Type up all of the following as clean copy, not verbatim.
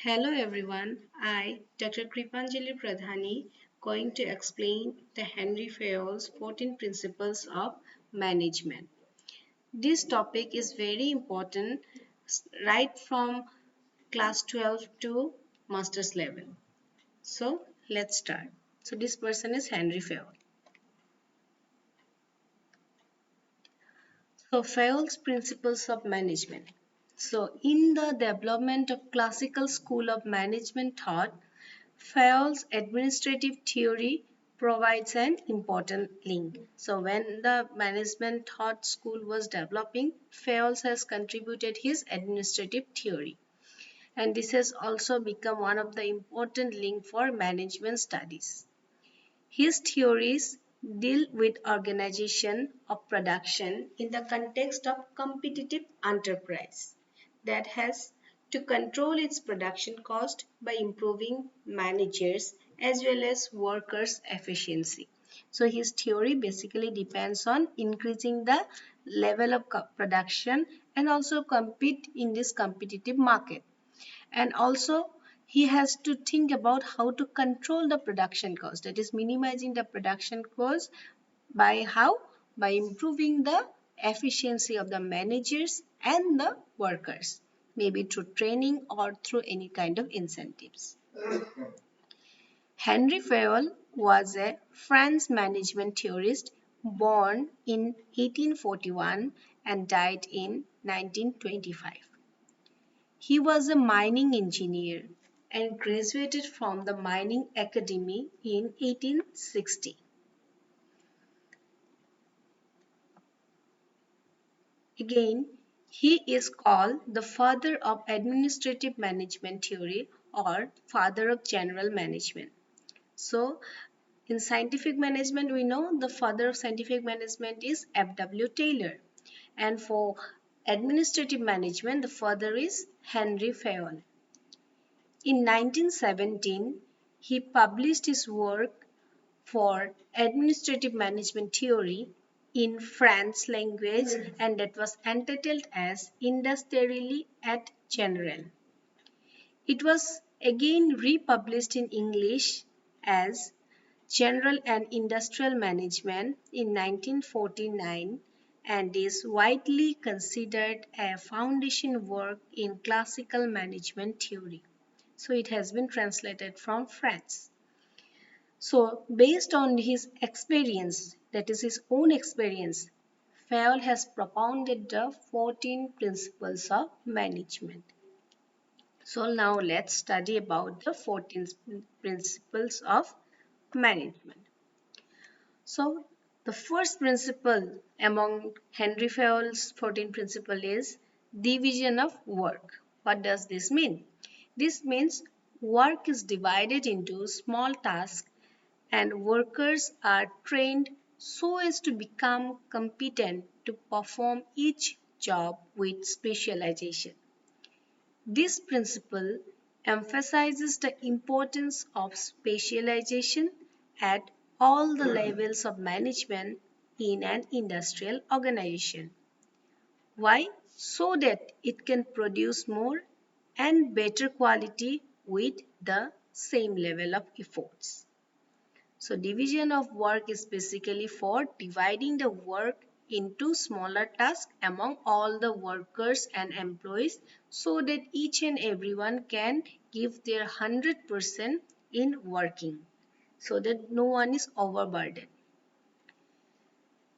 Hello everyone, I, Dr. Kripanjali Pradhani, going to explain the Henry Fayol's 14 Principles of Management. This topic is very important right from class 12 to master's level. So let's start. So this person is Henry Fayol. So Fayol's Principles of Management. So in the development of classical school of management thought, Fayol's administrative theory provides an important link. So when the management thought school was developing, Fayol has contributed his administrative theory. And this has also become one of the important link for management studies. His theories deal with organization of production in the context of competitive enterprise that has to control its production cost by improving managers as well as workers' efficiency. So his theory basically depends on increasing the level of production and also compete in this competitive market. And also he has to think about how to control the production cost, that is minimizing the production cost by how, by improving the efficiency of the managers and the workers, maybe through training or through any kind of incentives. Henry Fayol was a French management theorist born in 1841 and died in 1925. He was a mining engineer and graduated from the Mining Academy in 1860. Again, he is called the father of administrative management theory or father of general management. So, in scientific management, we know the father of scientific management is F.W. Taylor. And for administrative management, the father is Henry Fayol. In 1917, he published his work for administrative management theory in French language and that was entitled as Industrially et General. It was again republished in English as General and Industrial Management in 1949 and is widely considered a foundation work in classical management theory. So it has been translated from French. So based on his experience, that is his own experience, Fayol has propounded the 14 principles of management. So now let's study about the 14 principles of management. So the first principle among Henry Fayol's 14 principles is division of work. What does this mean? This means work is divided into small tasks and workers are trained so as to become competent to perform each job with specialization. This principle emphasizes the importance of specialization at all the levels of management in an industrial organization. Why? So that it can produce more and better quality with the same level of efforts. So division of work is basically for dividing the work into smaller tasks among all the workers and employees so that each and everyone can give their 100% in working so that no one is overburdened.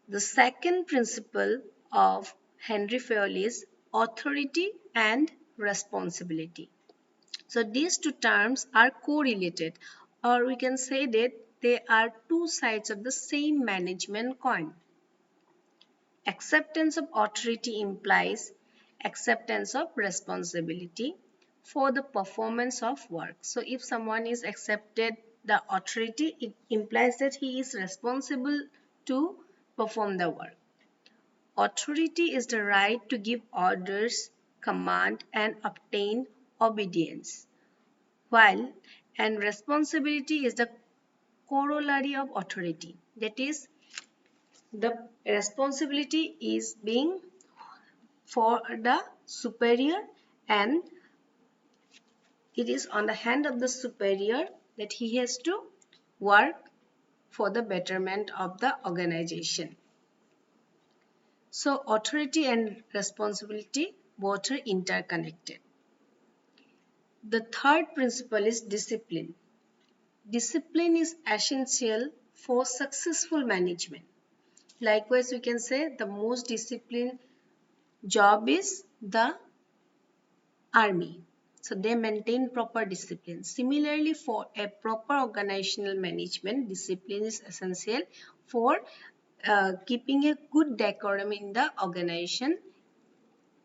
The second principle of Henry Fayol is authority and responsibility. So these two terms are correlated, or we can say that they are two sides of the same management coin. Acceptance of authority implies acceptance of responsibility for the performance of work. So if someone is accepted the authority, it implies that he is responsible to perform the work. Authority is the right to give orders, command, and obtain obedience. While and responsibility is the corollary of authority. That is, the responsibility is being for the superior and it is on the hand of the superior that he has to work for the betterment of the organization. So authority and responsibility both are interconnected. The third principle is discipline. Discipline is essential for successful management. Likewise, we can say the most disciplined job is the army. So they maintain proper discipline. Similarly, for a proper organizational management, discipline is essential for keeping a good decorum in the organization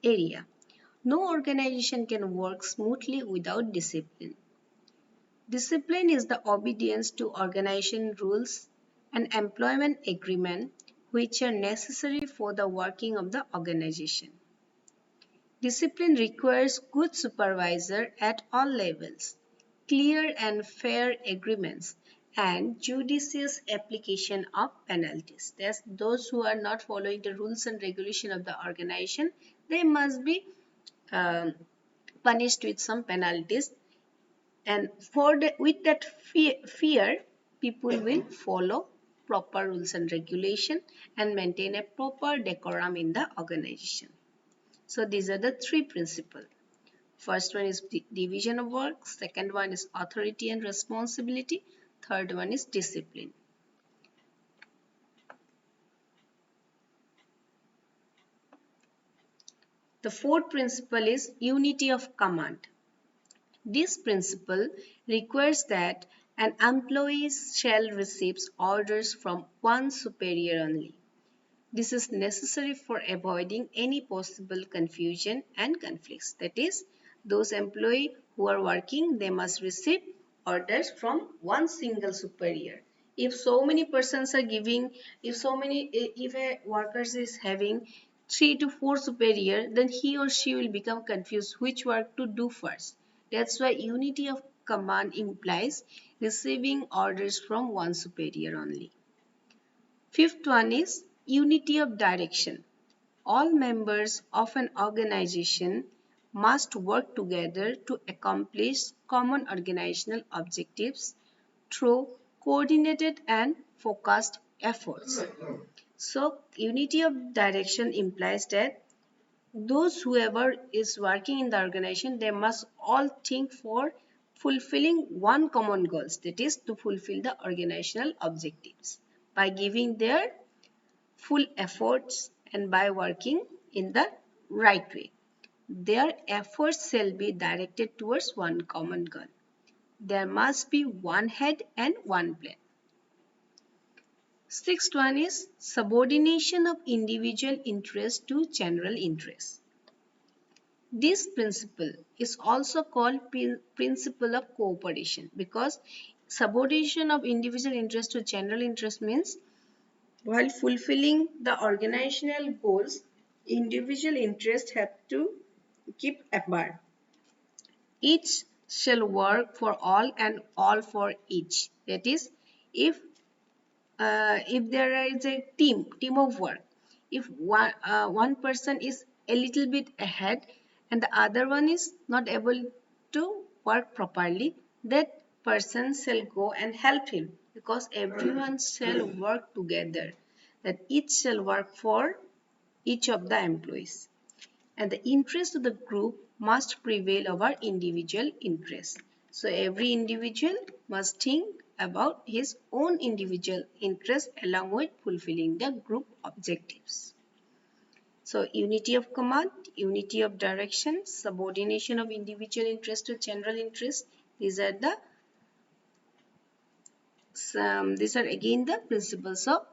area. No organization can work smoothly without discipline. Discipline is the obedience to organization rules and employment agreement which are necessary for the working of the organization. Discipline requires good supervisor at all levels, clear and fair agreements, and judicious application of penalties. Those who are not following the rules and regulation of the organization, they must be um, punished with some penalties. And with that fear, people will follow proper rules and regulation and maintain a proper decorum in the organization. So these are the three principles. First one is division of work, second one is authority and responsibility, third one is discipline. The fourth principle is unity of command. This principle requires that an employee shall receive orders from one superior only. This is necessary for avoiding any possible confusion and conflicts. That is, those employees who are working, they must receive orders from one single superior. If so many persons are giving, if a worker is having 3 to 4 superior, then he or she will become confused which work to do first. That's why unity of command implies receiving orders from one superior only. Fifth one is unity of direction. All members of an organization must work together to accomplish common organizational objectives through coordinated and focused efforts. So, unity of direction implies that those whoever is working in the organization, they must all think for fulfilling one common goals, that is to fulfill the organizational objectives by giving their full efforts and by working in the right way. Their efforts shall be directed towards one common goal. There must be one head and one plan. Sixth one is subordination of individual interest to general interest. This principle is also called principle of cooperation because subordination of individual interest to general interest means while fulfilling the organizational goals, individual interests have to keep apart. Each shall work for all and all for each. That is, if there is a team of work, if one person is a little bit ahead and the other one is not able to work properly, that person shall go and help him because everyone shall work together, that each shall work for each of the employees, and the interest of the group must prevail over individual interests. So every individual must think about his own individual interest along with fulfilling the group objectives. So unity of command, unity of direction, subordination of individual interest to general interest, these are again the principles of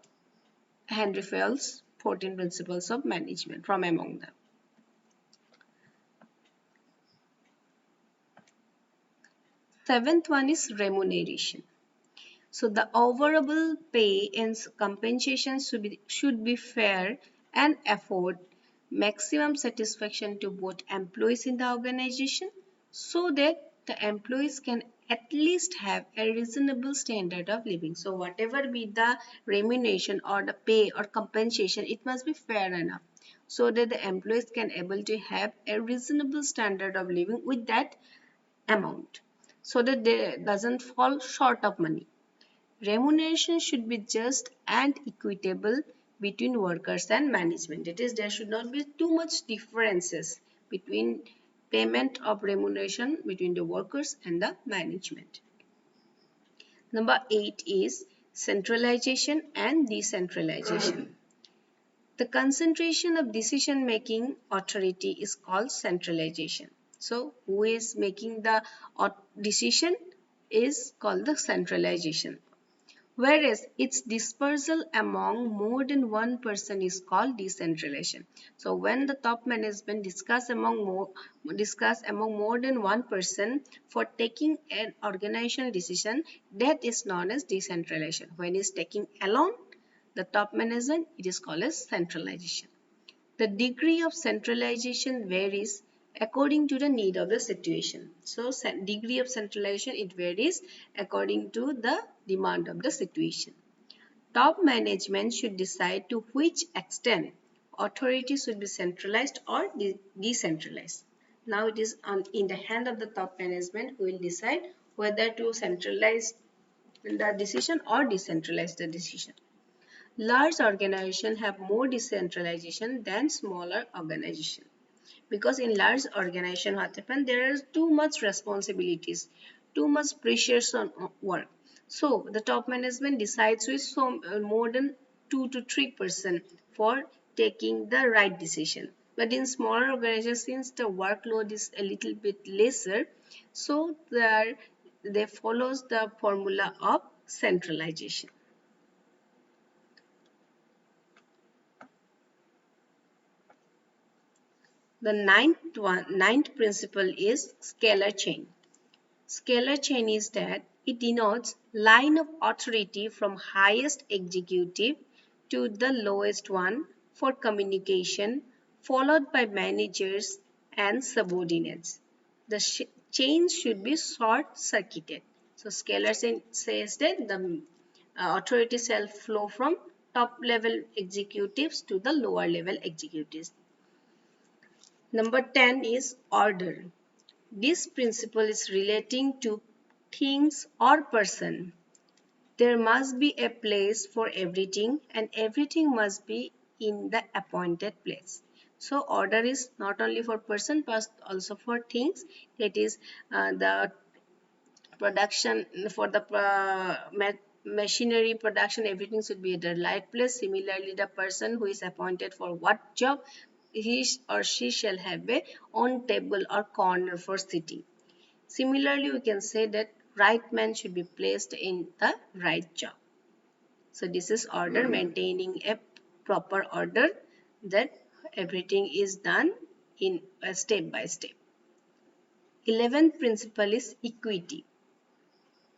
Henry Fayol's 14 principles of management from among them. Seventh one is remuneration. So the overall pay and compensation should be fair and afford maximum satisfaction to both employees in the organization so that the employees can at least have a reasonable standard of living. So whatever be the remuneration or the pay or compensation, it must be fair enough so that the employees can able to have a reasonable standard of living. With that, amount so that they doesn't fall short of money. Remuneration should be just and equitable between workers and management. It is there should not be too much differences between payment of remuneration between the workers and the management. Number 8 is centralization and decentralization. The concentration of decision making authority is called centralization. So who is making the decision is called the centralization, whereas its dispersal among more than one person is called decentralization. So when the top management discuss among more than one person for taking an organizational decision, that is known as decentralization. When it's taking alone the top management, it is called as centralization. The degree of centralization varies according to the need of the situation. So degree of centralization, it varies according to the demand of the situation. Top management should decide to which extent authority should be centralized or decentralized. Now it is in the hand of the top management who will decide whether to centralize the decision or decentralize the decision. Large organizations have more decentralization than smaller organizations, because in large organization what happens, there are too much responsibilities, too much pressures on work. So the top management decides with more than 2 to 3% for taking the right decision. But in smaller organizations, since the workload is a little bit lesser, so they follows the formula of centralization. The ninth principle is scalar chain. Scalar chain is that it denotes line of authority from highest executive to the lowest one for communication, followed by managers and subordinates. The chain should be short-circuited. So scalar chain says that the authority shall flow from top level executives to the lower level executives. Number 10 is order. This principle is relating to things or person. There must be a place for everything and everything must be in the appointed place. So order is not only for person but also for things. That is the production for the machinery production, everything should be at the right place. Similarly, the person who is appointed for what job, he or she shall have a own table or corner for sitting. Similarly, we can say that right man should be placed in the right job. So this is order, maintaining a proper order, that everything is done in a step by step. 11th principle is equity.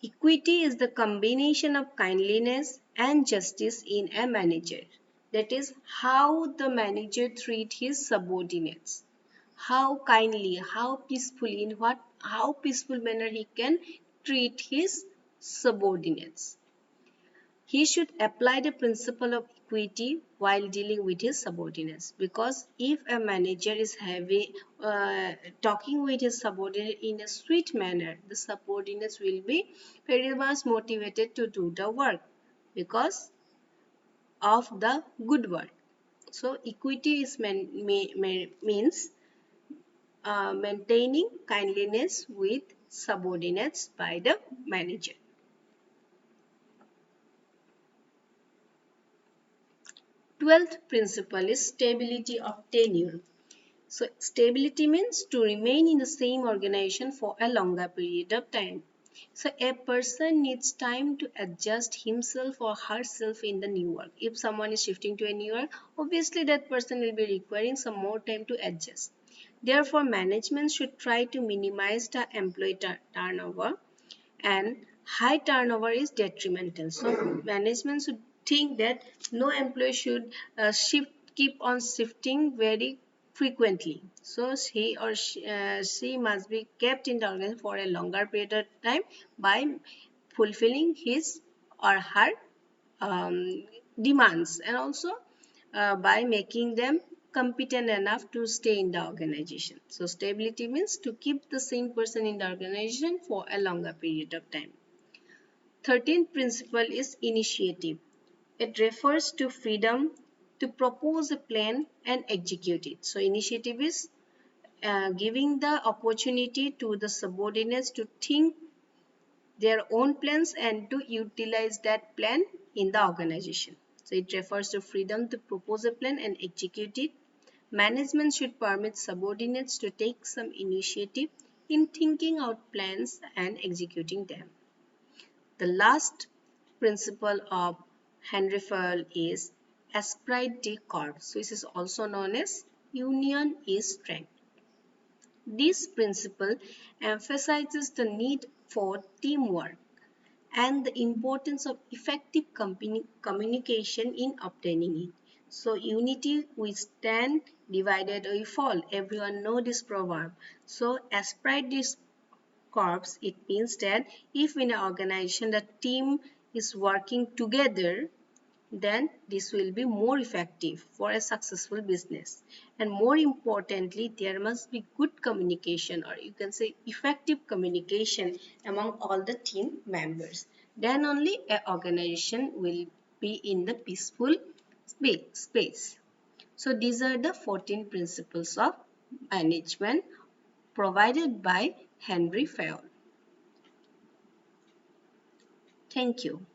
Equity is the combination of kindliness and justice in a manager. That is how the manager treats his subordinates. How kindly, how peacefully, how peaceful manner he can treat his subordinates. He should apply the principle of equity while dealing with his subordinates, because if a manager is talking with his subordinate in a sweet manner, the subordinates will be very much motivated to do the work because of the good work. So equity is means maintaining kindliness with subordinates by the manager. 12th principle is stability of tenure. So stability means to remain in the same organization for a longer period of time. So a person needs time to adjust himself or herself in the new work. If someone is shifting to a new work, obviously that person will be requiring some more time to adjust. Therefore, management should try to minimize the employee turnover, and high turnover is detrimental. So management should think that no employee should keep on shifting very frequently. So he or she must be kept in the organization for a longer period of time by fulfilling his or her demands, and also by making them competent enough to stay in the organization. So stability means to keep the same person in the organization for a longer period of time. 13th principle is initiative. It refers to freedom to propose a plan and execute it. So initiative is giving the opportunity to the subordinates to think their own plans and to utilize that plan in the organization. So it refers to freedom to propose a plan and execute it. Management should permit subordinates to take some initiative in thinking out plans and executing them. The last principle of Henry Fayol is esprit de corps. So this is also known as union is strength. This principle emphasizes the need for teamwork and the importance of effective communication in obtaining it. So unity we stand, divided we fall. Everyone know this proverb. So esprit de corps, it means that if in an organization the team is working together, then this will be more effective for a successful business. And more importantly, there must be good communication, or you can say effective communication among all the team members. Then only an organization will be in the peaceful space. So these are the 14 principles of management provided by Henry Fayol. Thank you.